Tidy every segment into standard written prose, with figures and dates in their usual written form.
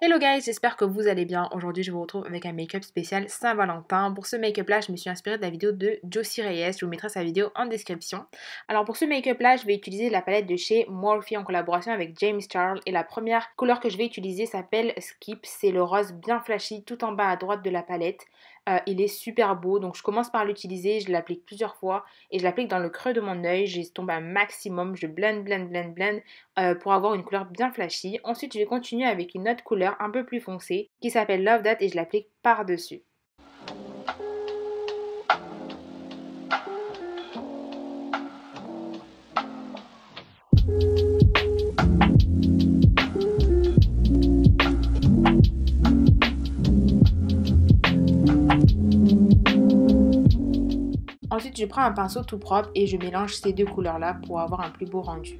Hello guys, j'espère que vous allez bien. Aujourd'hui, je vous retrouve avec un make-up spécial Saint-Valentin. Pour ce make-up là, je me suis inspirée de la vidéo de Josie Reyes. Je vous mettrai sa vidéo en description. Alors pour ce make-up là, je vais utiliser la palette de chez Morphe en collaboration avec James Charles. Et la première couleur que je vais utiliser s'appelle Skip. C'est le rose bien flashy tout en bas à droite de la palette. Il est super beau, donc je commence par l'utiliser, je l'applique plusieurs fois et je l'applique dans le creux de mon œil, j'estompe un maximum, je blend pour avoir une couleur bien flashy. Ensuite je vais continuer avec une autre couleur un peu plus foncée qui s'appelle Love That et je l'applique par-dessus. Ensuite, je prends un pinceau tout propre et je mélange ces deux couleurs-là pour avoir un plus beau rendu.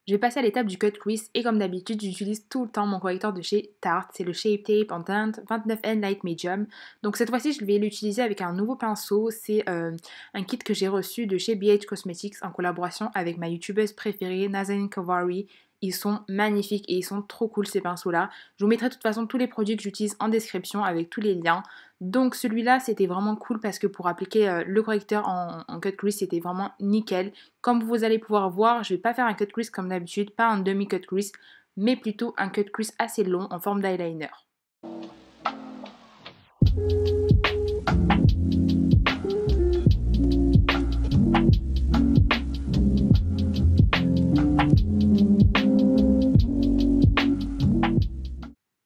Je vais passer à l'étape du cut crease et comme d'habitude, j'utilise tout le temps mon correcteur de chez Tarte. C'est le Shape Tape en teinte 29N Light Medium. Donc cette fois-ci, je vais l'utiliser avec un nouveau pinceau. C'est un kit que j'ai reçu de chez BH Cosmetics en collaboration avec ma youtubeuse préférée, Nazanin Kavari. Ils sont magnifiques et ils sont trop cool ces pinceaux-là. Je vous mettrai de toute façon tous les produits que j'utilise en description avec tous les liens. Donc celui-là, c'était vraiment cool parce que pour appliquer le correcteur en cut crease, c'était vraiment nickel. Comme vous allez pouvoir voir, je ne vais pas faire un cut crease comme d'habitude, pas un demi-cut crease, mais plutôt un cut crease assez long en forme d'eyeliner.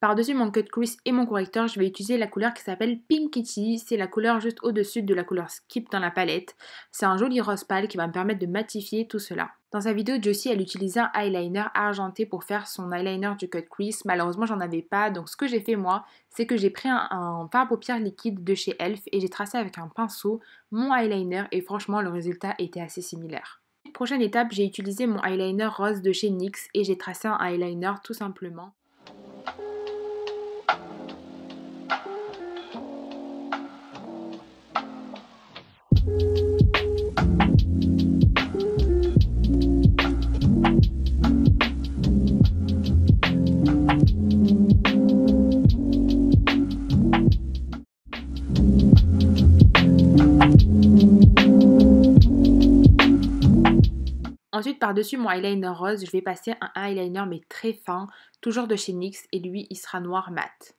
Par-dessus mon cut crease et mon correcteur, je vais utiliser la couleur qui s'appelle Pink Kitty. C'est la couleur juste au-dessus de la couleur Skip dans la palette. C'est un joli rose pâle qui va me permettre de matifier tout cela. Dans sa vidéo, Josie, elle utilisait un eyeliner argenté pour faire son eyeliner du cut crease. Malheureusement, j'en avais pas. Donc, ce que j'ai fait moi, c'est que j'ai pris un fard à paupières liquide de chez Elf et j'ai tracé avec un pinceau mon eyeliner et franchement, le résultat était assez similaire. Prochaine étape, j'ai utilisé mon eyeliner rose de chez NYX et j'ai tracé un eyeliner tout simplement. Ensuite, par-dessus mon eyeliner rose, je vais passer un eyeliner mais très fin, toujours de chez NYX et lui, il sera noir mat.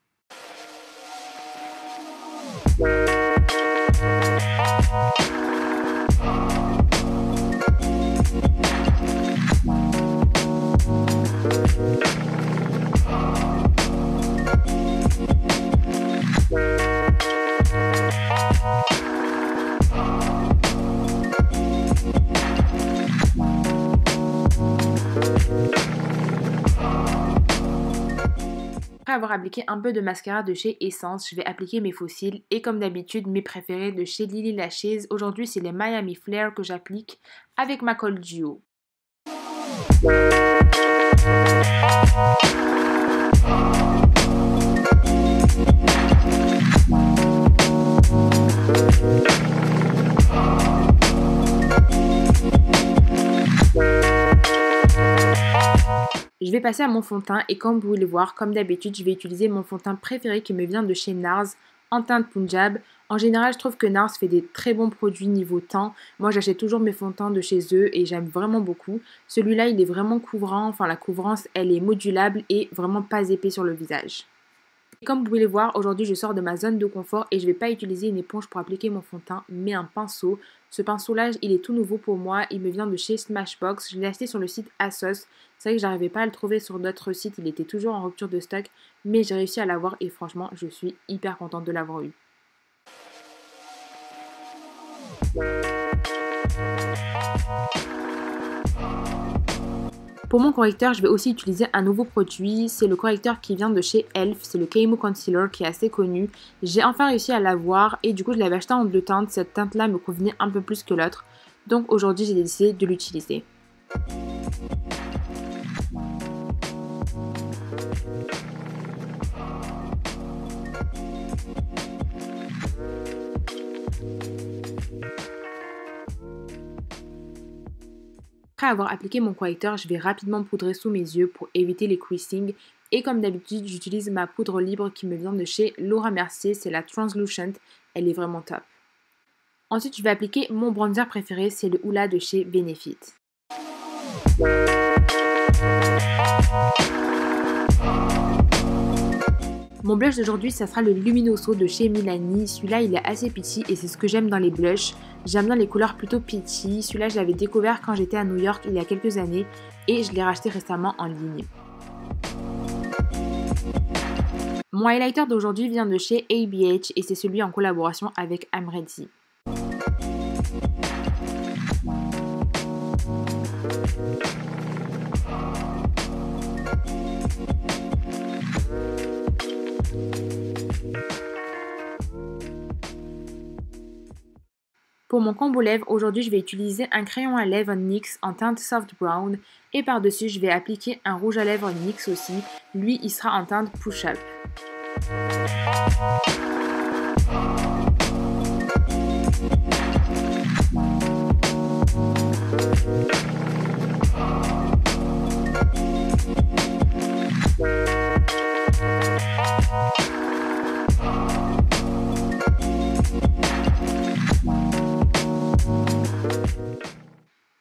Après avoir appliqué un peu de mascara de chez Essence, je vais appliquer mes faux cils et comme d'habitude mes préférés de chez Lily Lashes. Aujourd'hui c'est les Miami Flare que j'applique avec ma colle duo. Je vais passer à mon fond de teint et comme vous pouvez le voir, comme d'habitude, je vais utiliser mon fond de teint préféré qui me vient de chez NARS en teinte Punjab. En général, je trouve que NARS fait des très bons produits niveau teint. Moi, j'achète toujours mes fonds de teint de chez eux et j'aime vraiment beaucoup. Celui-là, il est vraiment couvrant, enfin la couvrance, elle est modulable et vraiment pas épais sur le visage. Et comme vous pouvez le voir, aujourd'hui je sors de ma zone de confort et je ne vais pas utiliser une éponge pour appliquer mon fond de teint, mais un pinceau. Ce pinceau-là, il est tout nouveau pour moi, il me vient de chez Smashbox, je l'ai acheté sur le site ASOS. C'est vrai que j'arrivais pas à le trouver sur d'autres sites, il était toujours en rupture de stock, mais j'ai réussi à l'avoir et franchement, je suis hyper contente de l'avoir eu. Pour mon correcteur, je vais aussi utiliser un nouveau produit. C'est le correcteur qui vient de chez Elf. C'est le Camo Concealer qui est assez connu. J'ai enfin réussi à l'avoir et du coup, je l'avais acheté en deux teintes. Cette teinte-là me convenait un peu plus que l'autre. Donc aujourd'hui, j'ai décidé de l'utiliser. Après avoir appliqué mon correcteur, je vais rapidement poudrer sous mes yeux pour éviter les creasing. Et comme d'habitude, j'utilise ma poudre libre qui me vient de chez Laura Mercier, c'est la Translucent, elle est vraiment top. Ensuite, je vais appliquer mon bronzer préféré, c'est le Hoola de chez Benefit. Mon blush d'aujourd'hui, ça sera le Luminoso de chez Milani. Celui-là, il est assez peachy et c'est ce que j'aime dans les blushs. J'aime bien les couleurs plutôt peachy. Celui-là, je l'avais découvert quand j'étais à New York il y a quelques années et je l'ai racheté récemment en ligne. Mon highlighter d'aujourd'hui vient de chez ABH et c'est celui en collaboration avec I'm Ready. Pour mon combo lèvres, aujourd'hui je vais utiliser un crayon à lèvres NYX en teinte Soft Brown et par-dessus je vais appliquer un rouge à lèvres NYX aussi, lui il sera en teinte Push Up.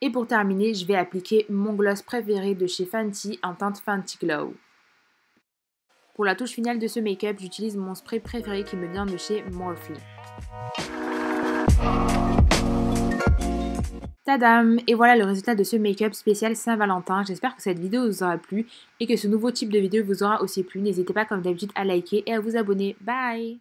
Et pour terminer, je vais appliquer mon gloss préféré de chez Fenty en teinte Fenty Glow. Pour la touche finale de ce make-up, j'utilise mon spray préféré qui me vient de chez Morphe. Tadam! Et voilà le résultat de ce make-up spécial Saint-Valentin. J'espère que cette vidéo vous aura plu et que ce nouveau type de vidéo vous aura aussi plu. N'hésitez pas comme d'habitude à liker et à vous abonner. Bye!